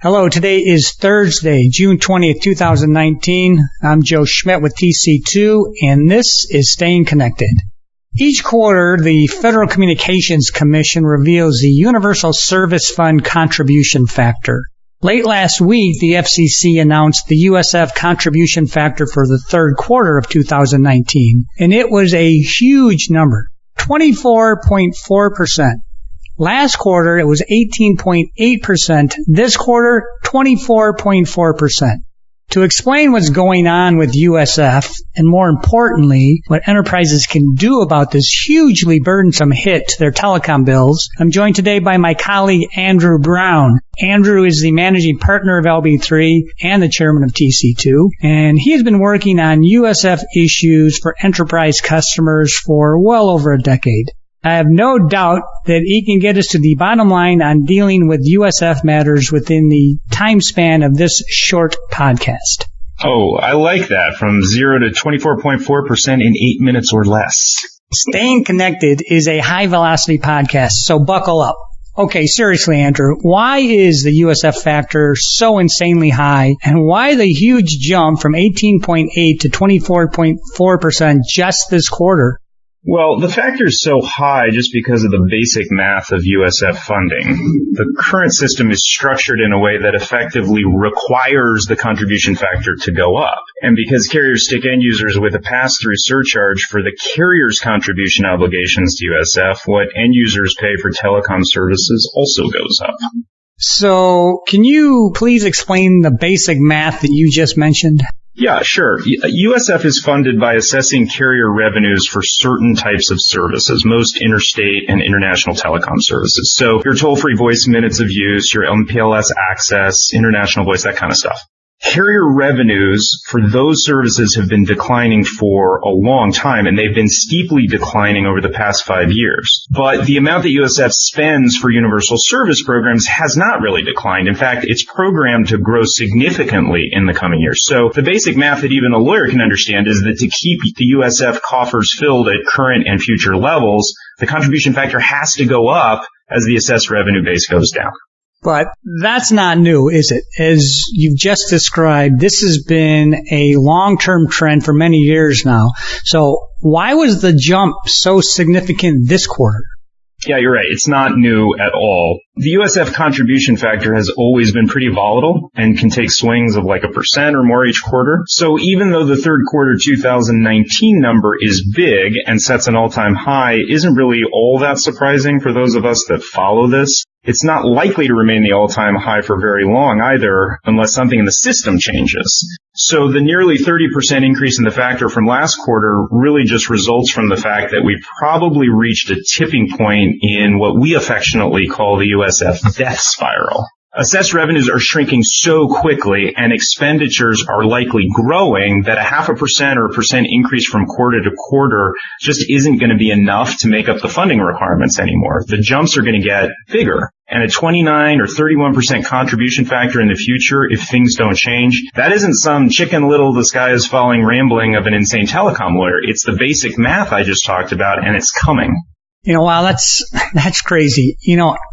Hello, today is Thursday, June 20th, 2019. I'm Joe Schmidt with TC2, and this is Staying Connected. Each quarter, the Federal Communications Commission reveals the Universal Service Fund contribution factor. Late last week, the FCC announced the USF contribution factor for the third quarter of 2019, and it was a huge number, 24.4%. Last quarter, it was 18.8%. This quarter, 24.4%. To explain what's going on with USF, and more importantly, what enterprises can do about this hugely burdensome hit to their telecom bills, I'm joined today by my colleague, Andrew Brown. Andrew is the managing partner of LB3 and the chairman of TC2, and he has been working on USF issues for enterprise customers for well over a decade. I have no doubt that he can get us to the bottom line on dealing with USF matters within the time span of this short podcast. Oh, I like that. From 0 to 24.4% in 8 minutes or less. Staying Connected is a high-velocity podcast, so buckle up. Okay, seriously, Andrew, why is the USF factor so insanely high, and why the huge jump from 18.8 to 24.4% just this quarter? Well, the factor is so high just because of the basic math of USF funding. The current system is structured in a way that effectively requires the contribution factor to go up. And because carriers stick end users with a pass-through surcharge for the carrier's contribution obligations to USF, what end users pay for telecom services also goes up. So, can you please explain the basic math that you just mentioned? Yeah, sure. USF is funded by assessing carrier revenues for certain types of services, most interstate and international telecom services. So your toll-free voice minutes of use, your MPLS access, international voice, that kind of stuff. Carrier revenues for those services have been declining for a long time, and they've been steeply declining over the past 5 years. But the amount that USF spends for universal service programs has not really declined. In fact, it's programmed to grow significantly in the coming years. So the basic math that even a lawyer can understand is that to keep the USF coffers filled at current and future levels, the contribution factor has to go up as the assessed revenue base goes down. But that's not new, is it? As you've just described, this has been a long-term trend for many years now. So why was the jump so significant this quarter? Yeah, you're right. It's not new at all. The USF contribution factor has always been pretty volatile and can take swings of like 1% or more each quarter. So even though the third quarter 2019 number is big and sets an all-time high, isn't really all that surprising for those of us that follow this. It's not likely to remain the all-time high for very long either, unless something in the system changes. So the nearly 30% increase in the factor from last quarter really just results from the fact that we've probably reached a tipping point in what we affectionately call the USF death spiral. Assessed revenues are shrinking so quickly and expenditures are likely growing that 0.5% or 1% increase from quarter to quarter just isn't going to be enough to make up the funding requirements anymore. The jumps are going to get bigger. And a 29 or 31% contribution factor in the future, if things don't change, that isn't some chicken little the sky is falling rambling of an insane telecom lawyer. It's the basic math I just talked about, and it's coming. Wow, that's crazy.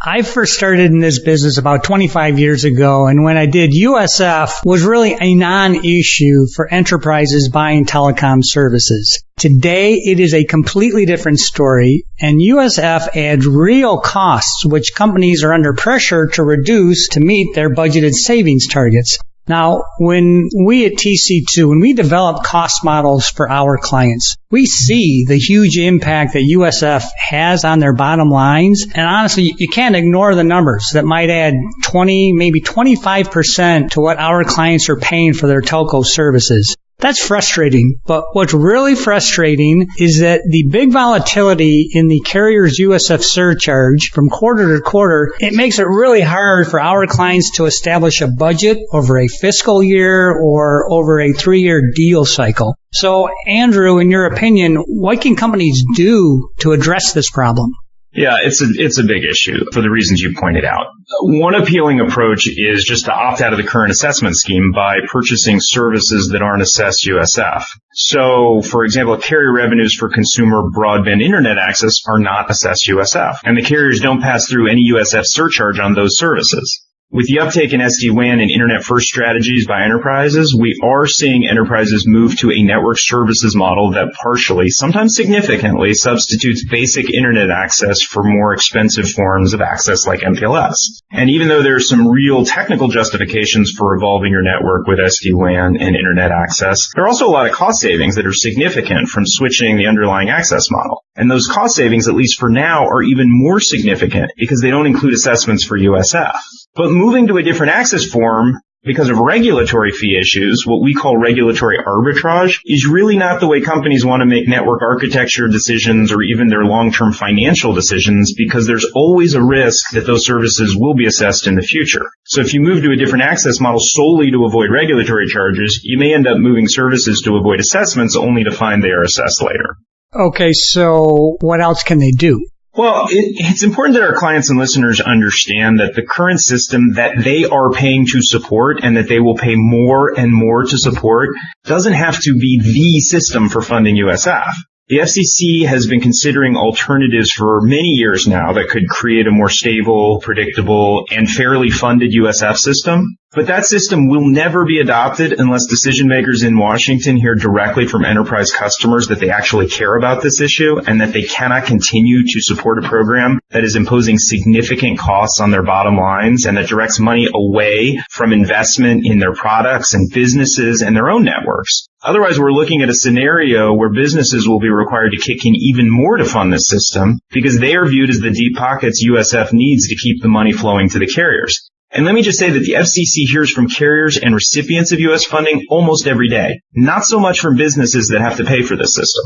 I first started in this business about 25 years ago, and when I did, USF was really a non-issue for enterprises buying telecom services. Today, it is a completely different story, and USF adds real costs, which companies are under pressure to reduce to meet their budgeted savings targets. Now, when we at TC2, when we develop cost models for our clients, we see the huge impact that USF has on their bottom lines. And honestly, you can't ignore the numbers that might add 20, maybe 25% to what our clients are paying for their telco services. That's frustrating, but what's really frustrating is that the big volatility in the carrier's USF surcharge from quarter to quarter, it makes it really hard for our clients to establish a budget over a fiscal year or over a 3-year deal cycle. So, Andrew, in your opinion, what can companies do to address this problem? Yeah, it's a big issue for the reasons you pointed out. One appealing approach is just to opt out of the current assessment scheme by purchasing services that aren't assessed USF. So, for example, carrier revenues for consumer broadband internet access are not assessed USF, and the carriers don't pass through any USF surcharge on those services. With the uptake in SD-WAN and internet-first strategies by enterprises, we are seeing enterprises move to a network services model that partially, sometimes significantly, substitutes basic internet access for more expensive forms of access like MPLS. And even though there are some real technical justifications for evolving your network with SD-WAN and internet access, there are also a lot of cost savings that are significant from switching the underlying access model. And those cost savings, at least for now, are even more significant because they don't include assessments for USF. But moving to a different access form because of regulatory fee issues, what we call regulatory arbitrage, is really not the way companies want to make network architecture decisions or even their long-term financial decisions, because there's always a risk that those services will be assessed in the future. So if you move to a different access model solely to avoid regulatory charges, you may end up moving services to avoid assessments only to find they are assessed later. Okay, so what else can they do? Well, it's important that our clients and listeners understand that the current system that they are paying to support and that they will pay more and more to support doesn't have to be the system for funding USF. The FCC has been considering alternatives for many years now that could create a more stable, predictable, and fairly funded USF system. But that system will never be adopted unless decision makers in Washington hear directly from enterprise customers that they actually care about this issue and that they cannot continue to support a program that is imposing significant costs on their bottom lines and that directs money away from investment in their products and businesses and their own networks. Otherwise, we're looking at a scenario where businesses will be required to kick in even more to fund this system because they are viewed as the deep pockets USF needs to keep the money flowing to the carriers. And let me just say that the FCC hears from carriers and recipients of U.S. funding almost every day, not so much from businesses that have to pay for this system.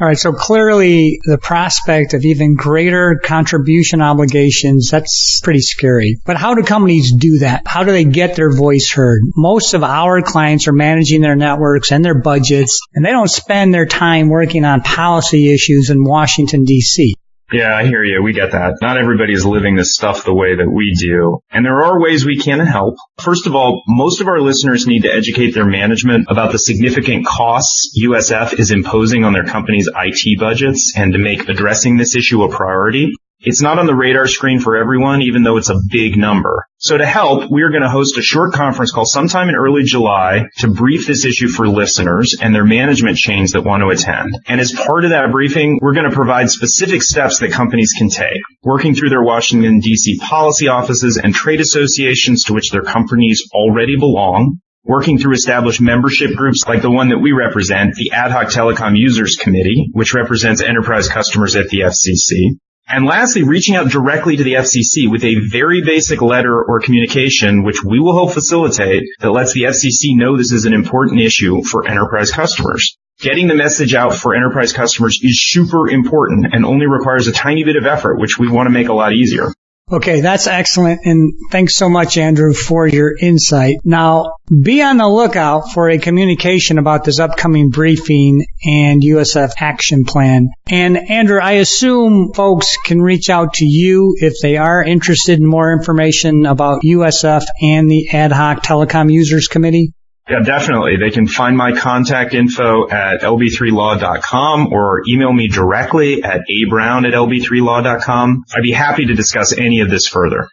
All right, so clearly the prospect of even greater contribution obligations, that's pretty scary. But how do companies do that? How do they get their voice heard? Most of our clients are managing their networks and their budgets, and they don't spend their time working on policy issues in Washington, D.C. Yeah, I hear you. We get that. Not everybody is living this stuff the way that we do. And there are ways we can help. First of all, most of our listeners need to educate their management about the significant costs USF is imposing on their company's IT budgets and to make addressing this issue a priority. It's not on the radar screen for everyone, even though it's a big number. So to help, we're going to host a short conference call sometime in early July to brief this issue for listeners and their management chains that want to attend. And as part of that briefing, we're going to provide specific steps that companies can take, working through their Washington, D.C. policy offices and trade associations to which their companies already belong, working through established membership groups like the one that we represent, the Ad Hoc Telecom Users Committee, which represents enterprise customers at the FCC. And lastly, reaching out directly to the FCC with a very basic letter or communication, which we will help facilitate, that lets the FCC know this is an important issue for enterprise customers. Getting the message out for enterprise customers is super important and only requires a tiny bit of effort, which we want to make a lot easier. Okay, that's excellent. And thanks so much, Andrew, for your insight. Now, be on the lookout for a communication about this upcoming briefing and USF action plan. And Andrew, I assume folks can reach out to you if they are interested in more information about USF and the Ad Hoc Telecom Users Committee. Yeah, definitely. They can find my contact info at lb3law.com or email me directly at abrown@lb3law.com. I'd be happy to discuss any of this further.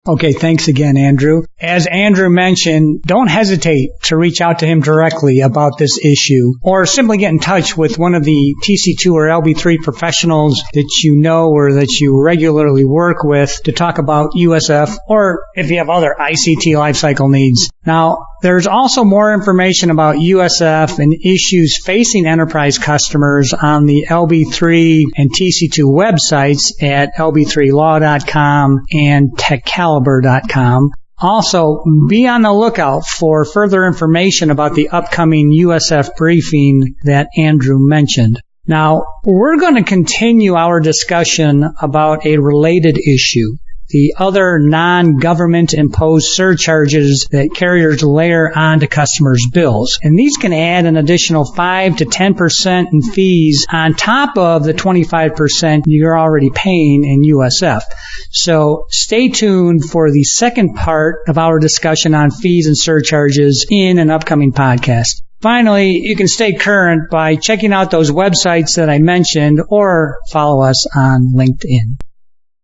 Okay, thanks again, Andrew. As Andrew mentioned, don't hesitate to reach out to him directly about this issue or simply get in touch with one of the TC2 or LB3 professionals that you know or that you regularly work with to talk about USF or if you have other ICT lifecycle needs. Now, there's also more information about USF and issues facing enterprise customers on the LB3 and TC2 websites at lb3law.com and TechCaliber.com. Also, be on the lookout for further information about the upcoming USF briefing that Andrew mentioned. Now, we're going to continue our discussion about a related issue, the other non-government imposed surcharges that carriers layer onto customers' bills. And these can add an additional 5 to 10% in fees on top of the 25% you're already paying in USF. So stay tuned for the second part of our discussion on fees and surcharges in an upcoming podcast. Finally, you can stay current by checking out those websites that I mentioned or follow us on LinkedIn.